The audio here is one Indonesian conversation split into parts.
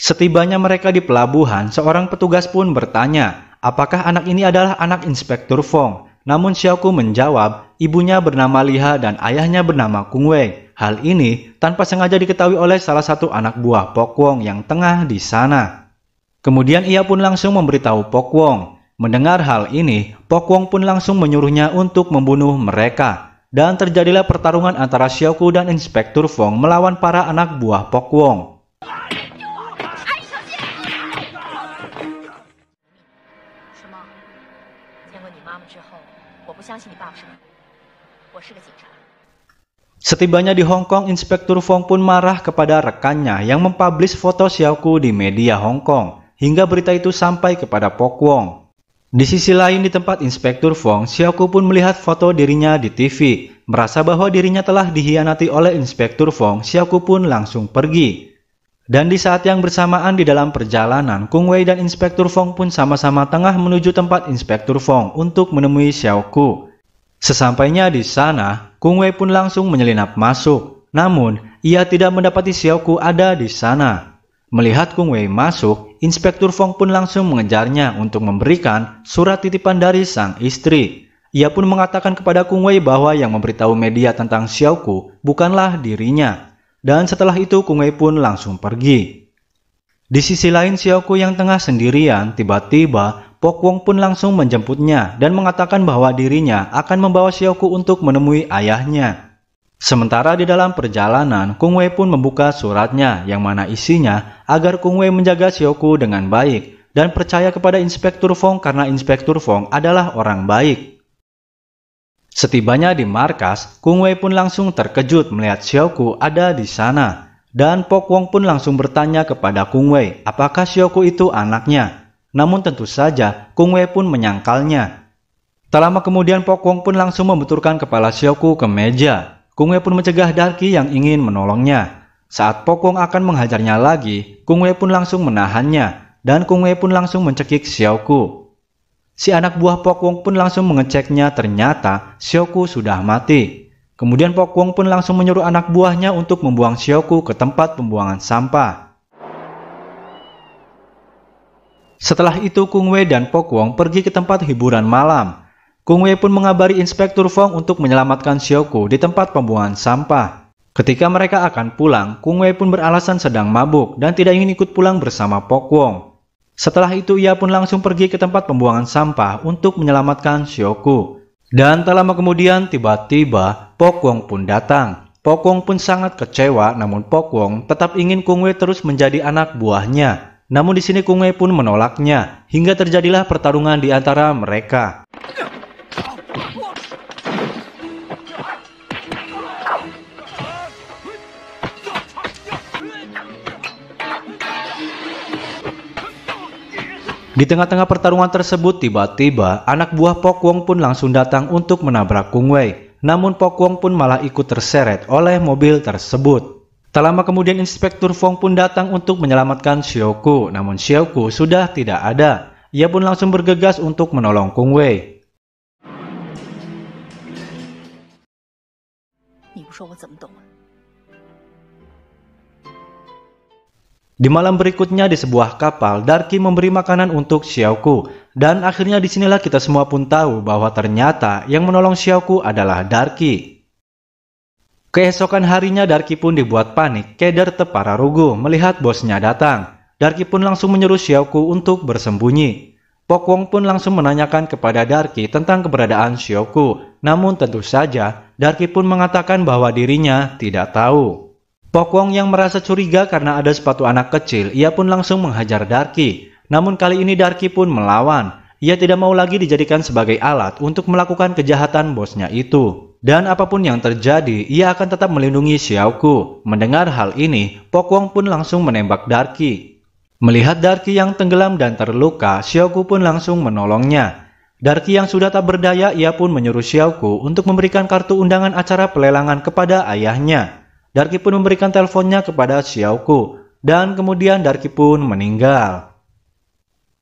Setibanya mereka di pelabuhan, seorang petugas pun bertanya, apakah anak ini adalah anak Inspektur Fong? Namun Xiaoku menjawab, ibunya bernama Liha dan ayahnya bernama Kung Wei. Hal ini tanpa sengaja diketahui oleh salah satu anak buah Pok Wong yang tengah di sana. Kemudian ia pun langsung memberitahu Pok Wong. Mendengar hal ini, Pok Wong pun langsung menyuruhnya untuk membunuh mereka. Dan terjadilah pertarungan antara Xiaoku dan Inspektur Fong melawan para anak buah Pok Wong. Setibanya di Hong Kong, Inspektur Fong pun marah kepada rekannya yang mempublish foto Xiaoku di media Hong Kong, hingga berita itu sampai kepada Pok Wong. Di sisi lain di tempat Inspektur Fong, Xiaoku pun melihat foto dirinya di TV. Merasa bahwa dirinya telah dihianati oleh Inspektur Fong, Xiaoku pun langsung pergi. Dan di saat yang bersamaan di dalam perjalanan, Kung Wei dan Inspektur Fong pun sama-sama tengah menuju tempat Inspektur Fong untuk menemui Xiaoku. Sesampainya di sana, Kung Wei pun langsung menyelinap masuk. Namun, ia tidak mendapati Xiaoku ada di sana. Melihat Kung Wei masuk, Inspektur Fong pun langsung mengejarnya untuk memberikan surat titipan dari sang istri. Ia pun mengatakan kepada Kung Wei bahwa yang memberitahu media tentang Xiaoku bukanlah dirinya. Dan setelah itu Kung Wei pun langsung pergi. Di sisi lain Xiaoku yang tengah sendirian, tiba-tiba Pok Wong pun langsung menjemputnya dan mengatakan bahwa dirinya akan membawa Xiaoku untuk menemui ayahnya. Sementara di dalam perjalanan, Kung Wei pun membuka suratnya yang mana isinya agar Kung Wei menjaga Xiaoku dengan baik dan percaya kepada Inspektur Fong karena Inspektur Fong adalah orang baik. Setibanya di markas, Kung Wei pun langsung terkejut melihat Xiaoku ada di sana. Dan Pok Wong pun langsung bertanya kepada Kung Wei, apakah Xiaoku itu anaknya? Namun tentu saja, Kung Wei pun menyangkalnya. Tak lama kemudian Pok Wong pun langsung membenturkan kepala Xiaoku ke meja. Kung Wei pun mencegah Darky yang ingin menolongnya. Saat Pok Wong akan menghajarnya lagi, Kung Wei pun langsung menahannya. Dan Kung Wei pun langsung mencekik Xiaoku. Si anak buah Pok Wong pun langsung mengeceknya, ternyata Xiaoku sudah mati. Kemudian Pok Wong pun langsung menyuruh anak buahnya untuk membuang Xiaoku ke tempat pembuangan sampah. Setelah itu Kung Wei dan Pok Wong pergi ke tempat hiburan malam. Kung Wei pun mengabari Inspektur Fong untuk menyelamatkan Xiaoku di tempat pembuangan sampah. Ketika mereka akan pulang, Kung Wei pun beralasan sedang mabuk dan tidak ingin ikut pulang bersama Pok Wong. Setelah itu ia pun langsung pergi ke tempat pembuangan sampah untuk menyelamatkan Xiaoku. Dan tak lama kemudian tiba-tiba Pok Wong pun datang. Pok Wong pun sangat kecewa, namun Pok Wong tetap ingin Kung Wei terus menjadi anak buahnya. Namun di sini Kung Wei pun menolaknya, hingga terjadilah pertarungan di antara mereka. Di tengah-tengah pertarungan tersebut, tiba-tiba anak buah Pok Wong pun langsung datang untuk menabrak Kung Wei. Namun Pok Wong pun malah ikut terseret oleh mobil tersebut. Tak lama kemudian Inspektur Fong pun datang untuk menyelamatkan Xiaoku. Namun Xiaoku sudah tidak ada. Ia pun langsung bergegas untuk menolong Kung Wei. Di malam berikutnya di sebuah kapal, Darky memberi makanan untuk Xiaoku. Dan akhirnya disinilah kita semua pun tahu bahwa ternyata yang menolong Xiaoku adalah Darky. Keesokan harinya Darky pun dibuat panik, keder Tepararugu melihat bosnya datang. Darky pun langsung menyuruh Xiaoku untuk bersembunyi. Pok Wong pun langsung menanyakan kepada Darky tentang keberadaan Xiaoku. Namun tentu saja Darky pun mengatakan bahwa dirinya tidak tahu. Pok Wong yang merasa curiga karena ada sepatu anak kecil, ia pun langsung menghajar Darky. Namun kali ini Darky pun melawan. Ia tidak mau lagi dijadikan sebagai alat untuk melakukan kejahatan bosnya itu. Dan apapun yang terjadi, ia akan tetap melindungi Xiaoku. Mendengar hal ini, Pok Wong pun langsung menembak Darky. Melihat Darky yang tenggelam dan terluka, Xiaoku pun langsung menolongnya. Darky yang sudah tak berdaya, ia pun menyuruh Xiaoku untuk memberikan kartu undangan acara pelelangan kepada ayahnya. Darky pun memberikan teleponnya kepada Xiaoku, dan kemudian Darky pun meninggal.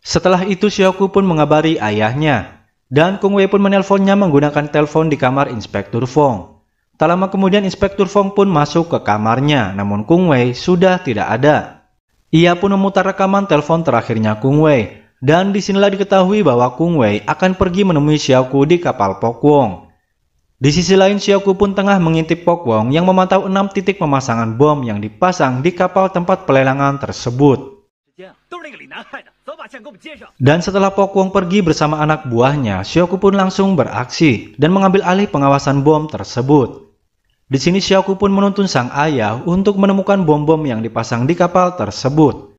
Setelah itu Xiaoku pun mengabari ayahnya, dan Kung Wei pun menelponnya menggunakan telepon di kamar Inspektur Fong. Tak lama kemudian Inspektur Fong pun masuk ke kamarnya, namun Kung Wei sudah tidak ada. Ia pun memutar rekaman telepon terakhirnya Kung Wei, dan disinilah diketahui bahwa Kung Wei akan pergi menemui Xiaoku di kapal Pokwong. Di sisi lain, Xiaoku pun tengah mengintip Pokwong yang memantau 6 titik pemasangan bom yang dipasang di kapal tempat pelelangan tersebut. Dan setelah Pokwong pergi bersama anak buahnya, Xiaoku pun langsung beraksi dan mengambil alih pengawasan bom tersebut. Di sini Xiaoku pun menuntun sang ayah untuk menemukan bom-bom yang dipasang di kapal tersebut.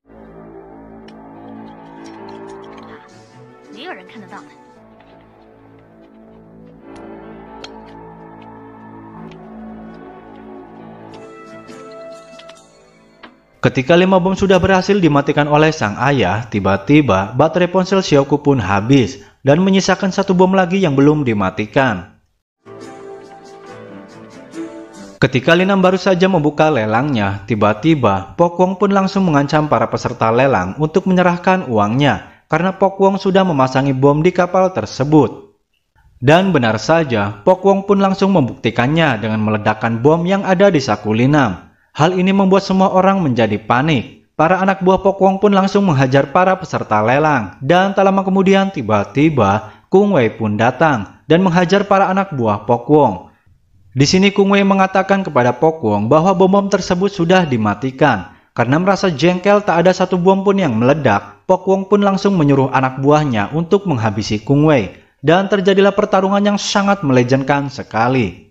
Ketika 5 bom sudah berhasil dimatikan oleh sang ayah, tiba-tiba baterai ponsel Xiaoku pun habis dan menyisakan 1 bom lagi yang belum dimatikan. Ketika Linam baru saja membuka lelangnya, tiba-tiba Pokwong pun langsung mengancam para peserta lelang untuk menyerahkan uangnya karena Pokwong sudah memasangi bom di kapal tersebut. Dan benar saja, Pokwong pun langsung membuktikannya dengan meledakkan bom yang ada di saku Linam. Hal ini membuat semua orang menjadi panik. Para anak buah Pokwong pun langsung menghajar para peserta lelang. Dan tak lama kemudian tiba-tiba Kung Wei pun datang dan menghajar para anak buah Pokwong. Di sini Kung Wei mengatakan kepada Pokwong bahwa bom-bom tersebut sudah dimatikan. Karena merasa jengkel tak ada 1 bom pun yang meledak, Pokwong pun langsung menyuruh anak buahnya untuk menghabisi Kung Wei. Dan terjadilah pertarungan yang sangat melejenkan sekali.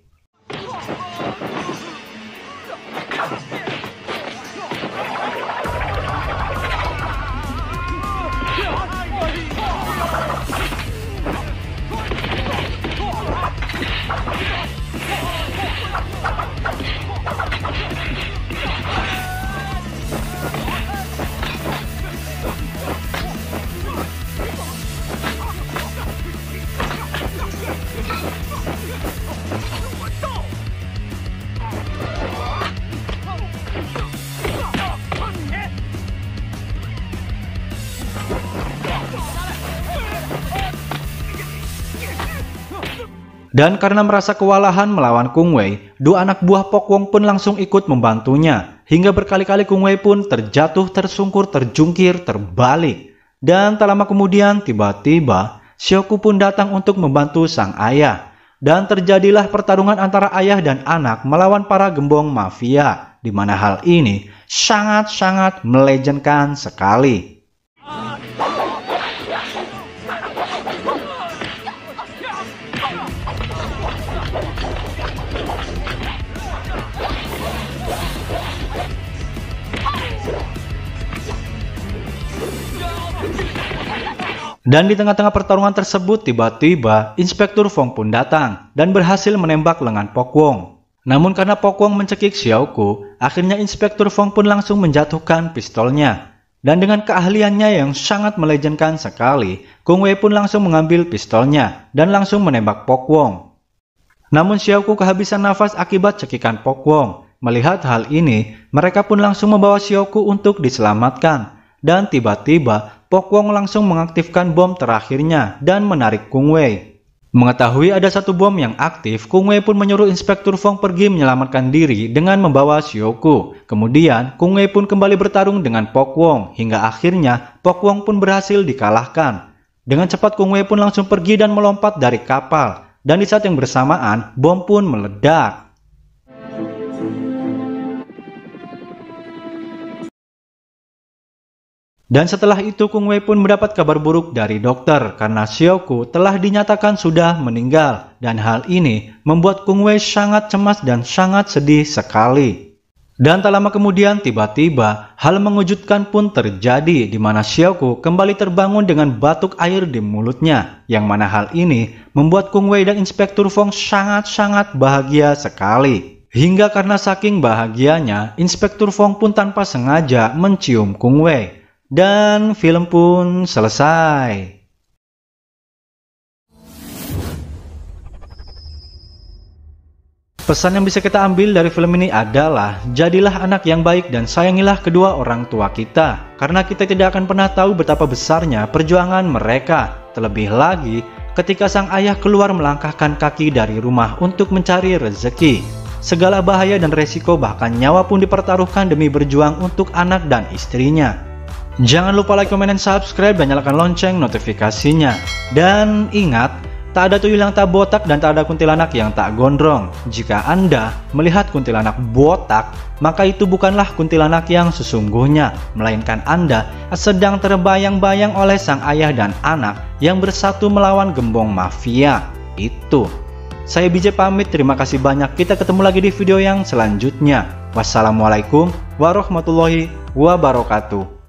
Dan karena merasa kewalahan melawan Kung Wei, 2 anak buah Pokwong pun langsung ikut membantunya. Hingga berkali-kali Kung Wei pun terjatuh, tersungkur, terjungkir, terbalik. Dan tak lama kemudian tiba-tiba Xiaoku pun datang untuk membantu sang ayah. Dan terjadilah pertarungan antara ayah dan anak melawan para gembong mafia. Di mana hal ini sangat-sangat melejenkan sekali. Dan di tengah-tengah pertarungan tersebut tiba-tiba Inspektur Fong pun datang dan berhasil menembak lengan Pokwong. Namun karena Pokwong mencekik Xiaoku, akhirnya Inspektur Fong pun langsung menjatuhkan pistolnya. Dan dengan keahliannya yang sangat melejenkan sekali, Kung Wei pun langsung mengambil pistolnya dan langsung menembak Pokwong. Namun Xiaoku kehabisan nafas akibat cekikan Pokwong. Melihat hal ini, mereka pun langsung membawa Xiaoku untuk diselamatkan. Dan tiba-tiba Pokwong langsung mengaktifkan bom terakhirnya dan menarik Kung Wei. Mengetahui ada 1 bom yang aktif, Kung Wei pun menyuruh Inspektur Fong pergi menyelamatkan diri dengan membawa Xiaoku. Kemudian Kung Wei pun kembali bertarung dengan Pokwong hingga akhirnya Pokwong pun berhasil dikalahkan. Dengan cepat Kung Wei pun langsung pergi dan melompat dari kapal. Dan di saat yang bersamaan bom pun meledak. Dan setelah itu Kung Wei pun mendapat kabar buruk dari dokter karena Xiaoku telah dinyatakan sudah meninggal. Dan hal ini membuat Kung Wei sangat cemas dan sangat sedih sekali. Dan tak lama kemudian tiba-tiba hal mengejutkan pun terjadi di mana Xiaoku kembali terbangun dengan batuk air di mulutnya. Yang mana hal ini membuat Kung Wei dan Inspektur Fong sangat-sangat bahagia sekali. Hingga karena saking bahagianya, Inspektur Fong pun tanpa sengaja mencium Kung Wei. Dan film pun selesai. Pesan yang bisa kita ambil dari film ini adalah, jadilah anak yang baik dan sayangilah kedua orang tua kita. Karena kita tidak akan pernah tahu betapa besarnya perjuangan mereka. Terlebih lagi, ketika sang ayah keluar melangkahkan kaki dari rumah untuk mencari rezeki. segala bahaya dan resiko bahkan nyawa pun dipertaruhkan demi berjuang untuk anak dan istrinya. Jangan lupa like, komen, dan subscribe dan nyalakan lonceng notifikasinya. Dan ingat, tak ada tuyul yang tak botak dan tak ada kuntilanak yang tak gondrong. Jika Anda melihat kuntilanak botak, maka itu bukanlah kuntilanak yang sesungguhnya, melainkan Anda sedang terbayang-bayang oleh sang ayah dan anak yang bersatu melawan gembong mafia itu. Saya BJ pamit, terima kasih banyak. Kita ketemu lagi di video yang selanjutnya. Wassalamualaikum warahmatullahi wabarakatuh.